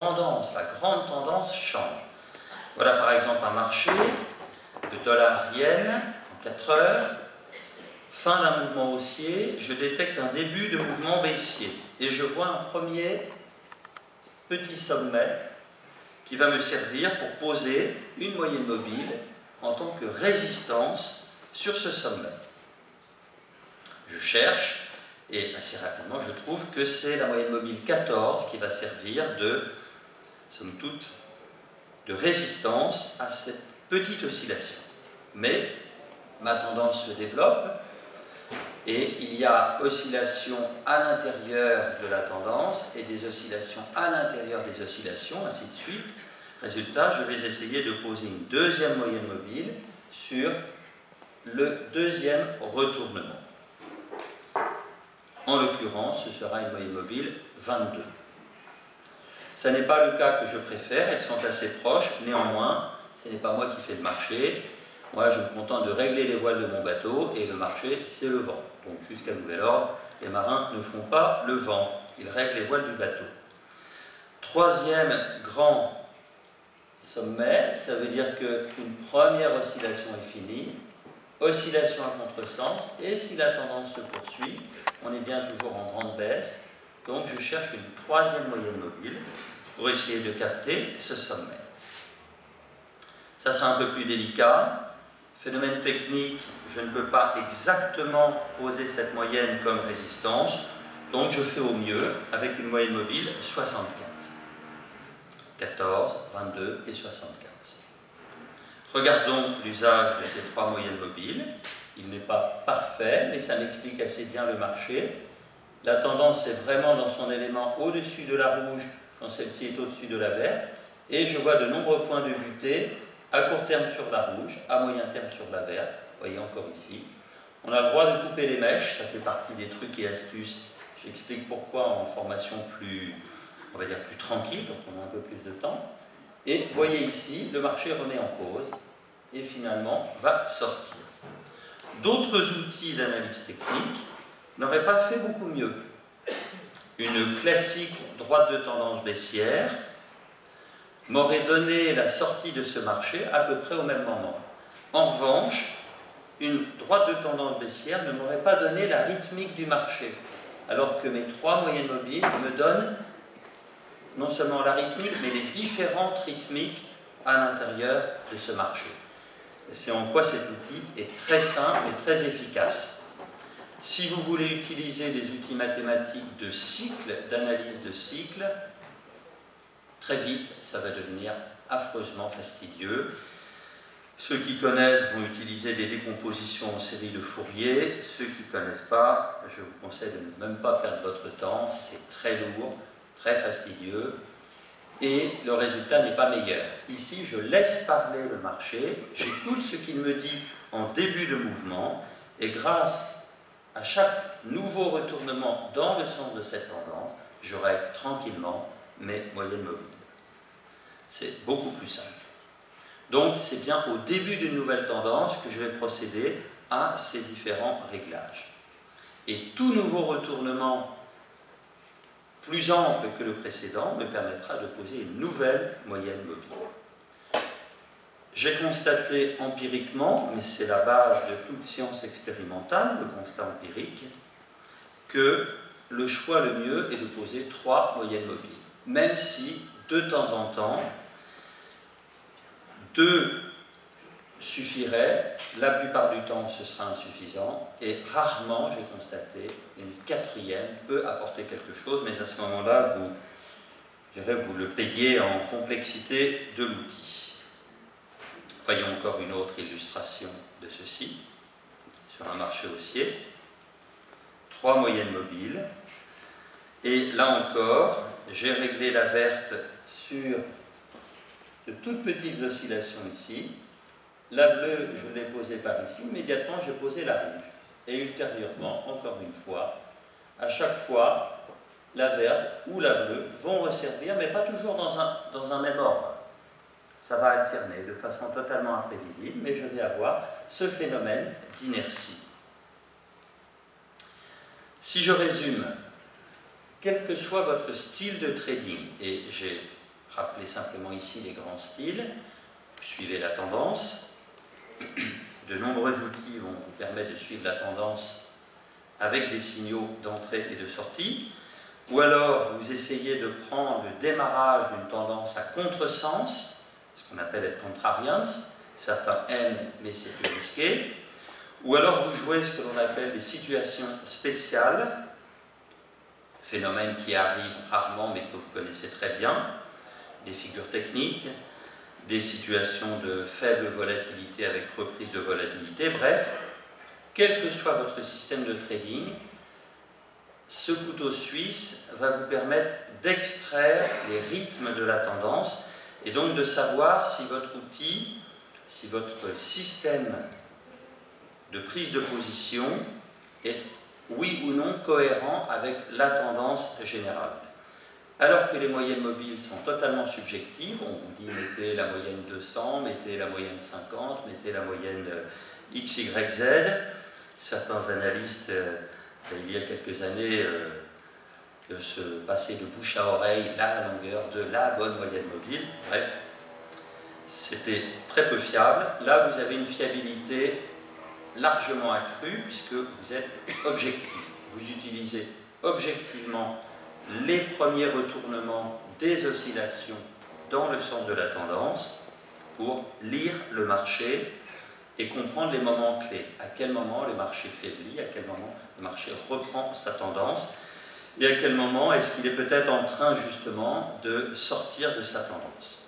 tendance, la grande tendance change. Voilà par exemple un marché, le dollar-yen en 4 heures, fin d'un mouvement haussier, je détecte un début de mouvement baissier et je vois un premier petit sommet qui va me servir pour poser une moyenne mobile en tant que résistance sur ce sommet. Je cherche et assez rapidement je trouve que c'est la moyenne mobile 14 qui va servir de, somme toute, de résistance à cette petite oscillation. Mais ma tendance se développe et il y a oscillation à l'intérieur de la tendance et des oscillations à l'intérieur des oscillations, ainsi de suite. Résultat, je vais essayer de poser une deuxième moyenne mobile sur le deuxième retournement. En l'occurrence, ce sera une moyenne mobile 22. Ce n'est pas le cas que je préfère, elles sont assez proches, néanmoins, ce n'est pas moi qui fais le marché. Moi, je me contente de régler les voiles de mon bateau et le marché, c'est le vent. Donc, jusqu'à nouvel ordre, les marins ne font pas le vent, ils règlent les voiles du bateau. Troisième grand sommet, ça veut dire qu'une première oscillation est finie, oscillation à contresens, et si la tendance se poursuit, on est bien toujours en grande baisse, donc je cherche une troisième moyenne mobile pour essayer de capter ce sommet. Ça sera un peu plus délicat. Phénomène technique, je ne peux pas exactement poser cette moyenne comme résistance, donc je fais au mieux avec une moyenne mobile 75. 14, 22 et 75. Regardons l'usage de ces trois moyennes mobiles. Il n'est pas parfait, mais ça m'explique assez bien le marché. La tendance est vraiment dans son élément au-dessus de la rouge, quand celle-ci est au-dessus de la verte, et je vois de nombreux points de butée à court terme sur la rouge, à moyen terme sur la verte. Vous voyez encore ici. On a le droit de couper les mèches, ça fait partie des trucs et astuces. J'explique pourquoi en formation plus, on va dire plus tranquille, donc on a un peu plus de temps. Et vous voyez ici, le marché remet en cause et finalement va sortir. D'autres outils d'analyse technique n'auraient pas fait beaucoup mieux. Une classique droite de tendance baissière m'aurait donné la sortie de ce marché à peu près au même moment. En revanche, une droite de tendance baissière ne m'aurait pas donné la rythmique du marché, alors que mes trois moyennes mobiles me donnent non seulement la rythmique, mais les différentes rythmiques à l'intérieur de ce marché. C'est en quoi cet outil est très simple et très efficace. Si vous voulez utiliser des outils mathématiques de cycle, d'analyse de cycle, très vite, ça va devenir affreusement fastidieux. Ceux qui connaissent vont utiliser des décompositions en série de Fourier. Ceux qui ne connaissent pas, je vous conseille de ne même pas perdre votre temps. C'est très lourd, très fastidieux. Et le résultat n'est pas meilleur. Ici, je laisse parler le marché, j'écoute ce qu'il me dit en début de mouvement, et grâce à chaque nouveau retournement dans le sens de cette tendance, je règle tranquillement mes moyennes mobiles. C'est beaucoup plus simple. Donc, c'est bien au début d'une nouvelle tendance que je vais procéder à ces différents réglages. Et tout nouveau retournement plus ample que le précédent me permettra de poser une nouvelle moyenne mobile. J'ai constaté empiriquement, mais c'est la base de toute science expérimentale, le constat empirique, que le choix le mieux est de poser trois moyennes mobiles, même si de temps en temps, deux suffirait, la plupart du temps ce sera insuffisant, et rarement, j'ai constaté, une quatrième peut apporter quelque chose, mais à ce moment-là, vous le payez en complexité de l'outil. Voyons encore une autre illustration de ceci, sur un marché haussier. Trois moyennes mobiles, et là encore, j'ai réglé la verte sur de toutes petites oscillations ici. La bleue, je l'ai posée par ici, immédiatement j'ai posé la rouge. Et ultérieurement, encore une fois, à chaque fois, la verte ou la bleue vont resservir, mais pas toujours dans un même ordre. Ça va alterner de façon totalement imprévisible, mais je vais avoir ce phénomène d'inertie. Si je résume, quel que soit votre style de trading, et j'ai rappeler simplement ici les grands styles. Vous suivez la tendance. De nombreux outils vont vous permettre de suivre la tendance avec des signaux d'entrée et de sortie. Ou alors vous essayez de prendre le démarrage d'une tendance à contresens, ce qu'on appelle être contrarians. Certains aiment, mais c'est plus risqué. Ou alors vous jouez ce que l'on appelle des situations spéciales, phénomènes qui arrivent rarement mais que vous connaissez très bien, des figures techniques, des situations de faible volatilité avec reprise de volatilité. Bref, quel que soit votre système de trading, ce couteau suisse va vous permettre d'extraire les rythmes de la tendance et donc de savoir si votre outil, si votre système de prise de position est oui ou non cohérent avec la tendance générale. Alors que les moyennes mobiles sont totalement subjectives, on vous dit mettez la moyenne 200, mettez la moyenne 50, mettez la moyenne X, Y, Z. Certains analystes, il y a quelques années, de se passer de bouche à oreille la longueur de la bonne moyenne mobile. Bref, c'était très peu fiable. Là, vous avez une fiabilité largement accrue puisque vous êtes objectif. Vous utilisez objectivement les premiers retournements des oscillations dans le sens de la tendance pour lire le marché et comprendre les moments clés. À quel moment le marché faiblit, à quel moment le marché reprend sa tendance et à quel moment est-ce qu'il est peut-être en train justement de sortir de sa tendance.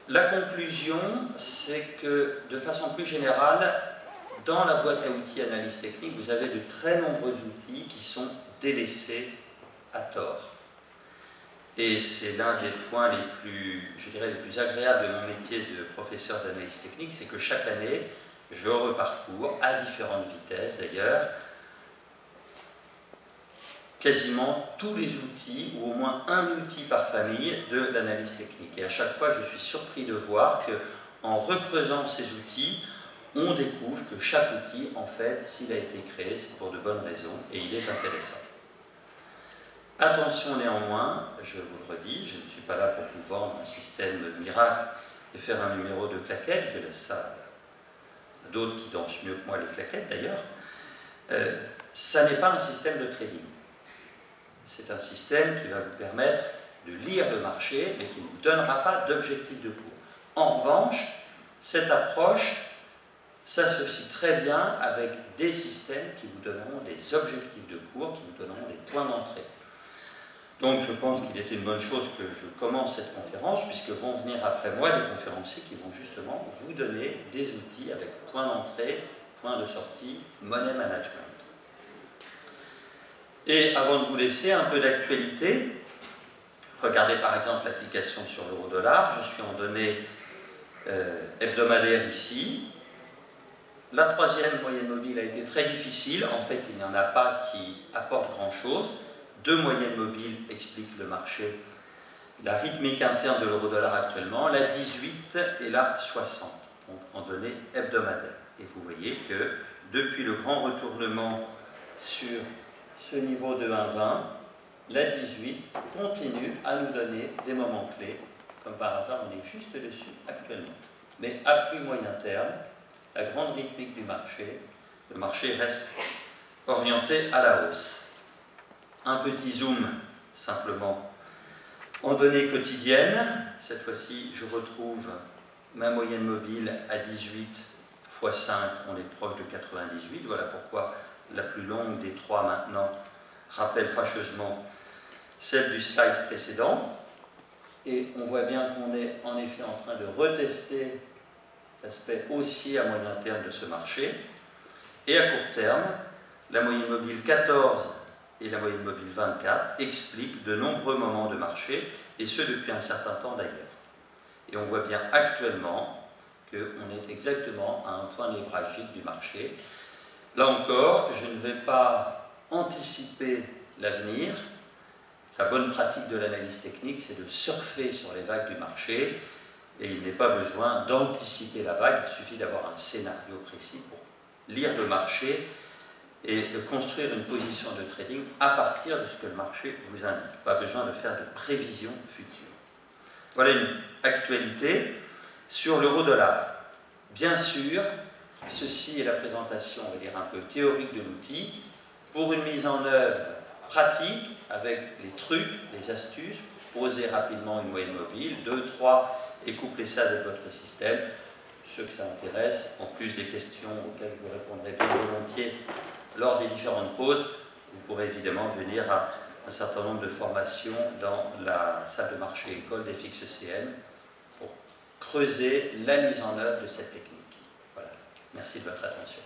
La conclusion, c'est que de façon plus générale, dans la boîte à outils analyse technique, vous avez de très nombreux outils qui sont délaissés à tort. Et c'est l'un des points les plus, je dirais, les plus agréables de mon métier de professeur d'analyse technique, c'est que chaque année, je reparcours, à différentes vitesses d'ailleurs, quasiment tous les outils, ou au moins un outil par famille, de l'analyse technique. Et à chaque fois, je suis surpris de voir qu'en recreusant ces outils, on découvre que chaque outil, en fait, s'il a été créé, c'est pour de bonnes raisons, et il est intéressant. Attention néanmoins, je vous le redis, je ne suis pas là pour vous vendre un système miracle et faire un numéro de claquettes, je laisse ça à d'autres qui dansent mieux que moi les claquettes d'ailleurs. Ça n'est pas un système de trading. C'est un système qui va vous permettre de lire le marché, mais qui ne vous donnera pas d'objectif de cours. En revanche, cette approche s'associe très bien avec des systèmes qui vous donneront des objectifs de cours, qui vous donneront des points d'entrée. Donc je pense qu'il était une bonne chose que je commence cette conférence, puisque vont venir après moi des conférenciers qui vont justement vous donner des outils avec point d'entrée, point de sortie, money management. Et avant de vous laisser, un peu d'actualité. Regardez par exemple l'application sur l'euro-dollar. Je suis en données hebdomadaires ici. La troisième moyenne mobile a été très difficile. En fait, il n'y en a pas qui apportent grand-chose. Deux moyennes mobiles expliquent le marché. La rythmique interne de l'euro-dollar actuellement, la 18 et la 60, donc en données hebdomadaires. Et vous voyez que depuis le grand retournement sur ce niveau de 1,20, la 18 continue à nous donner des moments clés. Comme par hasard, on est juste dessus actuellement. Mais à plus moyen terme, la grande rythmique du marché, le marché reste orienté à la hausse. Un petit zoom, simplement, en données quotidiennes. Cette fois-ci, je retrouve ma moyenne mobile à 18 x 5, on est proche de 98. Voilà pourquoi la plus longue des trois maintenant rappelle fâcheusement celle du slide précédent. Et on voit bien qu'on est en effet en train de retester l'aspect haussier à moyen terme de ce marché. Et à court terme, la moyenne mobile 14 et la moyenne mobile 24 expliquent de nombreux moments de marché, et ce depuis un certain temps d'ailleurs. Et on voit bien actuellement qu'on est exactement à un point névralgique du marché. Là encore, je ne vais pas anticiper l'avenir. La bonne pratique de l'analyse technique, c'est de surfer sur les vagues du marché, et il n'est pas besoin d'anticiper la vague, il suffit d'avoir un scénario précis pour lire le marché et de construire une position de trading à partir de ce que le marché vous indique. Pas besoin de faire de prévision future. Voilà une actualité sur l'euro-dollar. Bien sûr, ceci est la présentation, on va dire, un peu théorique de l'outil. Pour une mise en œuvre pratique, avec les trucs, les astuces, posez rapidement une moyenne mobile, 2, 3, et couplez ça avec votre système. Ceux que ça intéresse, en plus des questions auxquelles je vous répondrai bien volontiers lors des différentes pauses, vous pourrez évidemment venir à un certain nombre de formations dans la salle de marché école des fixes CN pour creuser la mise en œuvre de cette technique. Voilà. Merci de votre attention.